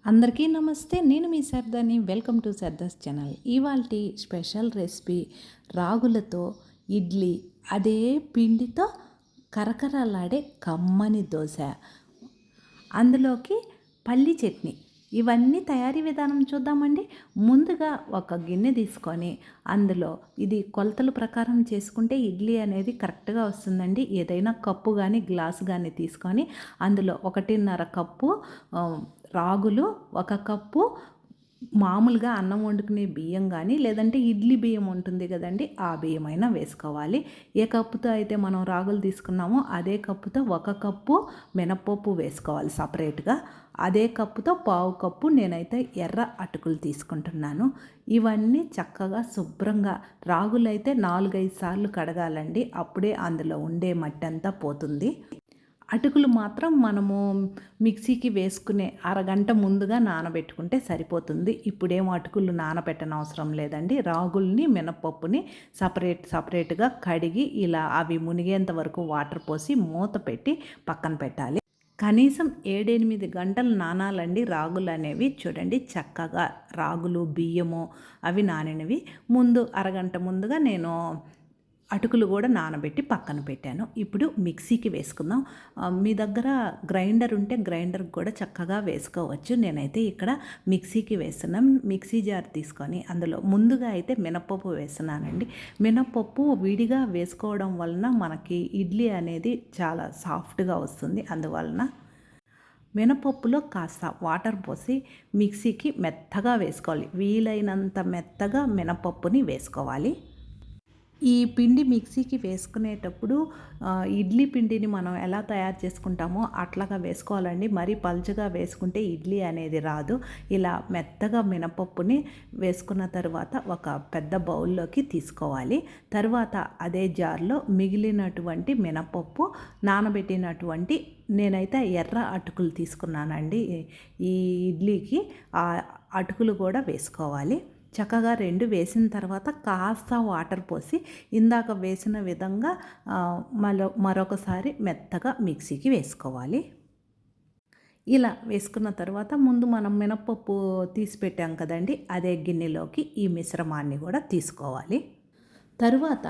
అందరికీ నమస్తే. నేను మీ సర్దాని. Welcome to Sardha's channel. ఇవాల్టి స్పెషల్ రెసిపీ రాగులతో ఇడ్లీ, అదే పిండితో కరకరలాడే కమ్మని దోశ, అందులోకి పల్లి చట్నీ. ఇవన్నీ తయారీ విధానం చూద్దామండి. ముందుగా ఒక గిన్నె తీసుకొని అందులో ఇది కొలతల ప్రకారం చేసుకుంటే ఇడ్లీ అనేది కరెక్ట్గా వస్తుందండి. ఏదైనా కప్పు కానీ గ్లాసు కానీ తీసుకొని అందులో 1.5 కప్పు రాగులు, 1 కప్పు మామూలుగా అన్నం వండుకునే బియ్యం కానీ లేదంటే ఇడ్లీ బియ్యం ఉంటుంది కదండి, ఆ బియ్యమైనా వేసుకోవాలి. ఏ కప్పుతో అయితే మనం రాగులు తీసుకున్నామో అదే కప్పుతో 1 కప్పు మినపప్పు వేసుకోవాలి సపరేట్గా. అదే కప్పుతో 1/2 కప్పు నేనైతే ఎర్ర అటుకులు తీసుకుంటున్నాను. ఇవన్నీ చక్కగా శుభ్రంగా రాగులైతే 4-5 సార్లు కడగాలండి, అప్పుడే అందులో ఉండే మట్టి అంతా పోతుంది. అటుకులు మాత్రం మనము మిక్సీకి వేసుకునే అరగంట ముందుగా నానబెట్టుకుంటే సరిపోతుంది. ఇప్పుడేం అటుకులు నానబెట్టనవసరం లేదండి. రాగుల్ని మినపప్పుని సపరేట్గా కడిగి ఇలా అవి మునిగేంత వరకు వాటర్ పోసి మూత పెట్టి పక్కన పెట్టాలి. కనీసం 7-8 గంటలు నానాలండి రాగులు అనేవి. చూడండి చక్కగా రాగులు బియ్యము అవి నానినవి. అరగంట ముందుగా నేను అటుకులు కూడా నానబెట్టి పక్కన పెట్టాను. ఇప్పుడు మిక్సీకి వేసుకుందాం. మీ దగ్గర గ్రైండర్ ఉంటే గ్రైండర్కి కూడా చక్కగా వేసుకోవచ్చు. నేనైతే ఇక్కడ మిక్సీకి వేస్తున్నాం. మిక్సీ జార్ తీసుకొని అందులో ముందుగా అయితే మినపప్పు వేస్తున్నానండి. మినపప్పు విడిగా వేసుకోవడం వలన మనకి ఇడ్లీ అనేది చాలా సాఫ్ట్గా వస్తుంది. అందువలన మినపప్పులో కాస్త వాటర్ పోసి మిక్సీకి మెత్తగా వేసుకోవాలి. వీలైనంత మెత్తగా మినపప్పుని వేసుకోవాలి. ఈ పిండి మిక్సీకి వేసుకునేటప్పుడు ఇడ్లీ పిండిని మనం ఎలా తయారు చేసుకుంటామో అట్లాగా వేసుకోవాలండి. మరీ పల్చగా వేసుకుంటే ఇడ్లీ అనేది రాదు. ఇలా మెత్తగా మినపప్పుని వేసుకున్న తర్వాత ఒక పెద్ద బౌల్లోకి తీసుకోవాలి. తర్వాత అదే జార్లో మిగిలినటువంటి మినపప్పు, నానబెట్టినటువంటి నేనైతే ఎర్ర అటుకులు తీసుకున్నానండి. ఈ ఇడ్లీకి ఆ అటుకులు కూడా వేసుకోవాలి. చక్కగా 2 వేసిన తర్వాత కాస్త వాటర్ పోసి ఇందాక వేసిన విధంగా మరొకసారి మెత్తగా మిక్సీకి వేసుకోవాలి. ఇలా వేసుకున్న తర్వాత ముందు మనం మినపప్పు తీసి పెట్టాం కదండి, అదే గిన్నెలోకి ఈ మిశ్రమాన్ని కూడా తీసుకోవాలి. తరువాత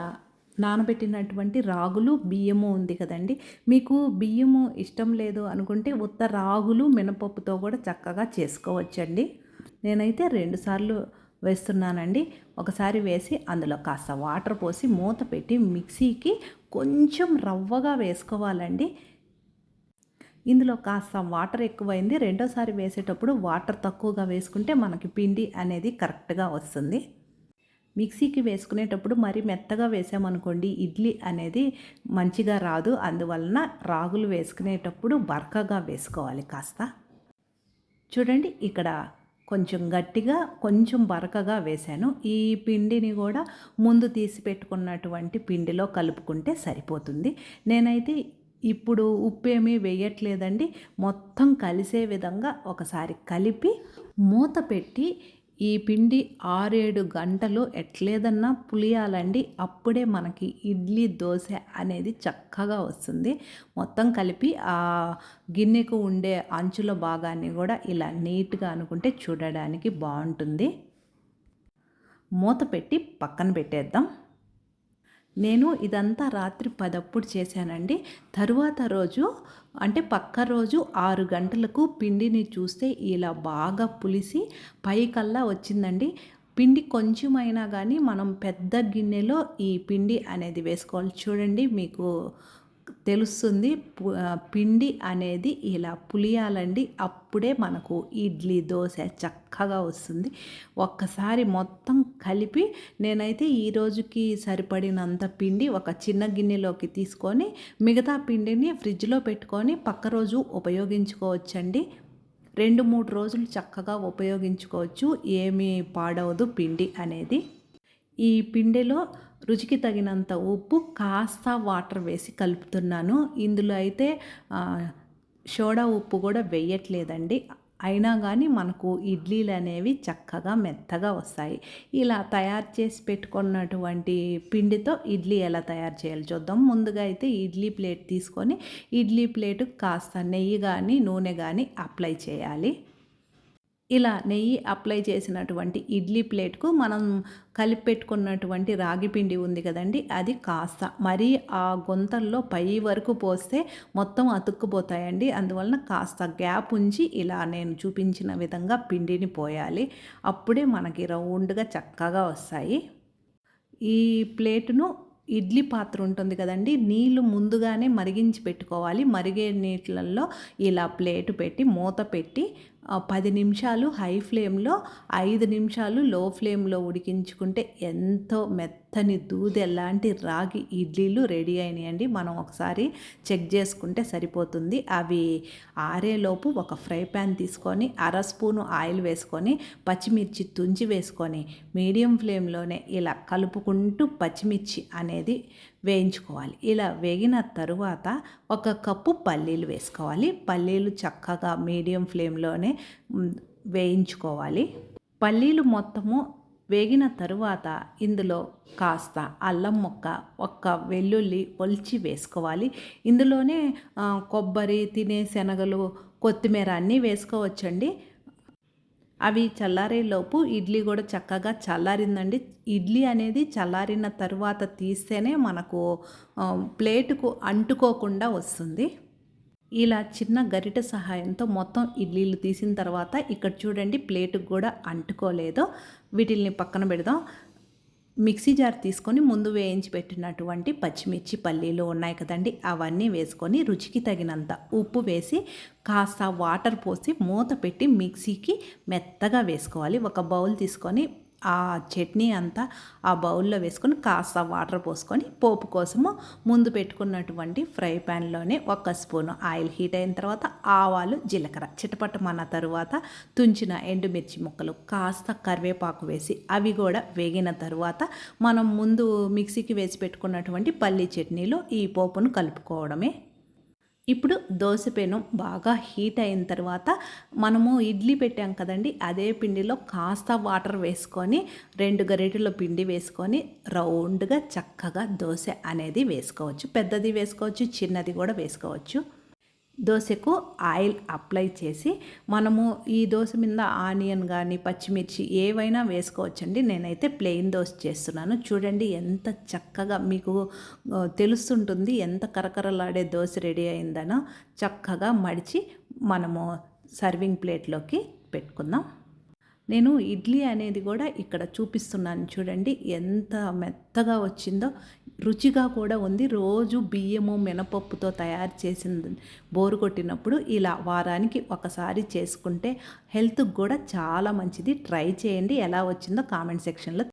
నానబెట్టినటువంటి రాగులు బియ్యము ఉంది కదండి, మీకు బియ్యము ఇష్టం లేదు అనుకుంటే ఉత్త రాగులు మినపప్పుతో కూడా చక్కగా చేసుకోవచ్చండి. నేనైతే 2 సార్లు వేస్తున్నానండి. ఒకసారి వేసి అందులో కాస్త వాటర్ పోసి మూత పెట్టి మిక్సీకి కొంచెం రవ్వగా వేసుకోవాలండి. ఇందులో కాస్త వాటర్ ఎక్కువైంది. రెండోసారి వేసేటప్పుడు వాటర్ తక్కువగా వేసుకుంటే మనకి పిండి అనేది కరెక్ట్గా వస్తుంది. మిక్సీకి వేసుకునేటప్పుడు మరి మెత్తగా వేసామనుకోండి ఇడ్లీ అనేది మంచిగా రాదు. అందువలన రాగులు వేసుకునేటప్పుడు బరకగా వేసుకోవాలి కాస్త. చూడండి ఇక్కడ కొంచెం గట్టిగా కొంచెం బరకగా వేశాను. ఈ పిండిని కూడా ముందు తీసి పెట్టుకున్నటువంటి పిండిలో కలుపుకుంటే సరిపోతుంది. నేనైతే ఇప్పుడు ఉప్పు ఏమీ వేయట్లేదండి. మొత్తం కలిసే విధంగా ఒకసారి కలిపి మూత పెట్టి ఈ పిండి 6-7 గంటలు ఎట్లేదన్నా పులియాలండి. అప్పుడే మనకి ఇడ్లీ దోశ అనేది చక్కగా వస్తుంది. మొత్తం కలిపి ఆ గిన్నెకు ఉండే అంచుల భాగాన్ని కూడా ఇలా నీట్గా అనుకుంటే చూడడానికి బాగుంటుంది. మూత పెట్టి పక్కన పెట్టేద్దాం. నేను ఇదంతా రాత్రి 10 చేశానండి. తరువాత రోజు అంటే పక్క రోజు 6 గంటలకు పిండిని చూస్తే ఇలా బాగా పులిసి పైకల్లా వచ్చిందండి. పిండి కొంచెమైనా కానీ మనం పెద్ద గిన్నెలో ఈ పిండి అనేది వేసుకోవాలి. చూడండి మీకు తెలుస్తుంది. పిండి అనేది ఇలా పులియాలండి. అప్పుడే మనకు ఇడ్లీ దోశ చక్కగా వస్తుంది. ఒక్కసారి మొత్తం కలిపి నేనైతే ఈ రోజుకి సరిపడినంత పిండి ఒక చిన్న గిన్నెలోకి తీసుకొని మిగతా పిండిని ఫ్రిడ్జ్లో పెట్టుకొని పక్క రోజు ఉపయోగించుకోవచ్చండి. 2-3 రోజులు చక్కగా ఉపయోగించుకోవచ్చు. ఏమీ పాడవదు పిండి అనేది. ఈ పిండిలో రుచికి తగినంత ఉప్పు, కాస్త వాటర్ వేసి కలుపుతున్నాను. ఇందులో అయితే సోడా ఉప్పు కూడా వేయట్లేదండి. అయినా కానీ మనకు ఇడ్లీలు అనేవి చక్కగా మెత్తగా వస్తాయి. ఇలా తయారు చేసి పెట్టుకున్నటువంటి పిండితో ఇడ్లీ ఎలా తయారు చేయాలో చూద్దాం. ముందుగా అయితే ఇడ్లీ ప్లేట్ తీసుకొని ఇడ్లీ ప్లేటు కాస్త నెయ్యి కానీ నూనె కానీ అప్లై చేయాలి. ఇలా నెయ్యి అప్లై చేసినటువంటి ఇడ్లీ ప్లేట్‌కు మనం కలిపి పెట్టుకున్నటువంటి రాగి పిండి ఉంది కదండీ! అది కాస్త మరీ ఆ గుంతల్లో పై వరకు పోస్తే మొత్తం అతుక్కుపోతాయండి. అందువలన కాస్త గ్యాప్ ఉంచి ఇలా నేను చూపించిన విధంగా పిండిని పోయాలి. అప్పుడే మనకి రౌండ్‌గా చక్కగా వస్తాయి. ఈ ప్లేటును ఇడ్లీ పాత్ర ఉంటుంది కదండీ! నీళ్లు ముందుగానే మరిగించి పెట్టుకోవాలి. మరిగే నీటిలల్లో ఇలా ప్లేటు పెట్టి మూత పెట్టి 10 నిమిషాలు హై ఫ్లేమ్‌లో, 5 నిమిషాలు లో ఫ్లేమ్‌లో ఉడికించుకుంటే ఎంతో మెత్తని దూదెలాంటి రాగి ఇడ్లీలు రెడీ అయినాయండి. మనం ఒకసారి చెక్ చేసుకుంటే సరిపోతుంది. అవి ఆరేలోపు ఒక ఫ్రై ప్యాన్ తీసుకొని అర స్పూను ఆయిల్ వేసుకొని పచ్చిమిర్చి తుంచి వేసుకొని మీడియం ఫ్లేమ్‌లోనే ఇలా కలుపుకుంటూ పచ్చిమిర్చి అనేది వేయించుకోవాలి. ఇలా వేగిన తరువాత ఒక కప్పు పల్లీలు వేసుకోవాలి. పల్లీలు చక్కగా మీడియం ఫ్లేమ్‌లోనే వేయించుకోవాలి. పల్లీలు మొత్తము వేగిన తరువాత ఇందులో కాస్త అల్లం ముక్క, ఒక్క వెల్లుల్లి ఒలిచి వేసుకోవాలి. ఇందులోనే కొబ్బరి, తినే శనగలు, కొత్తిమీర అన్నీ వేసుకోవచ్చండి. అవి చల్లారేలోపు ఇడ్లీ కూడా చక్కగా చల్లారిందండి. ఇడ్లీ అనేది చల్లారిన తరువాత తీస్తేనే మనకు ప్లేటుకు అంటుకోకుండా వస్తుంది. ఇలా చిన్న గరిటె సహాయంతో మొత్తం ఇడ్లీలు తీసిన తర్వాత ఇక్కడ చూడండి ప్లేటుకు కూడా అంటుకోలేదు. వీటిల్ని పక్కన పెడదాం. మిక్సీ జార్ తీసుకొని ముందు వేయించి పెట్టినటువంటి పచ్చిమిర్చి, పల్లీలు ఉన్నాయి కదండి, అవన్నీ వేసుకొని రుచికి తగినంత ఉప్పు వేసి కాస్త వాటర్ పోసి మూత పెట్టి మిక్సీకి మెత్తగా వేసుకోవాలి. ఒక బౌల్ తీసుకొని ఆ చట్నీ అంతా ఆ బౌల్లో వేసుకొని కాస్త వాటర్ పోసుకొని పోపు కోసము ముందు పెట్టుకున్నటువంటి ఫ్రై ప్యాన్లోనే ఒక స్పూను ఆయిల్ హీట్ అయిన తర్వాత ఆవాలు, జీలకర్ర చిటపటమన్న తరువాత తుంచిన ఎండుమిర్చి ముక్కలు, కాస్త కరివేపాకు వేసి అవి కూడా వేగిన తరువాత మనం ముందు మిక్సీకి వేసి పెట్టుకున్నటువంటి పల్లీ చట్నీలో ఈ పోపును కలుపుకోవడమే. ఇప్పుడు దోస పెనం బాగా హీట్ అయిన తర్వాత మనము ఇడ్లీ పెట్టాం కదండి, అదే పిండిలో కాస్త వాటర్ వేసుకొని 2 గరిటెల పిండి వేసుకొని రౌండ్గా చక్కగా దోస అనేది వేసుకోవచ్చు. పెద్దది వేసుకోవచ్చు, చిన్నది కూడా వేసుకోవచ్చు. దోసకు ఆయిల్ అప్లై చేసి మనము ఈ దోస మీద ఆనియన్ కానీ పచ్చిమిర్చి ఏవైనా వేసుకోవచ్చండి. నేనైతే ప్లెయిన్ దోస చేస్తున్నాను. చూడండి ఎంత చక్కగా మీకు తెలుస్తుంటుంది ఎంత కరకరలాడే దోస రెడీ అయిందనో. చక్కగా మడిచి మనము సర్వింగ్ ప్లేట్లోకి పెట్టుకుందాం. నేను ఇడ్లీ అనేది కూడా ఇక్కడ చూపిస్తున్నాను చూడండి ఎంత మెత్తగా వచ్చిందో, రుచిగా కూడా ఉంది. రోజు బియ్యము మినపప్పుతో తయారు చేసింది బోరు కొట్టినప్పుడు ఇలా వారానికి ఒకసారి చేసుకుంటే హెల్త్కి కూడా చాలా మంచిది. ట్రై చేయండి, ఎలా వచ్చిందో కామెంట్ సెక్షన్లో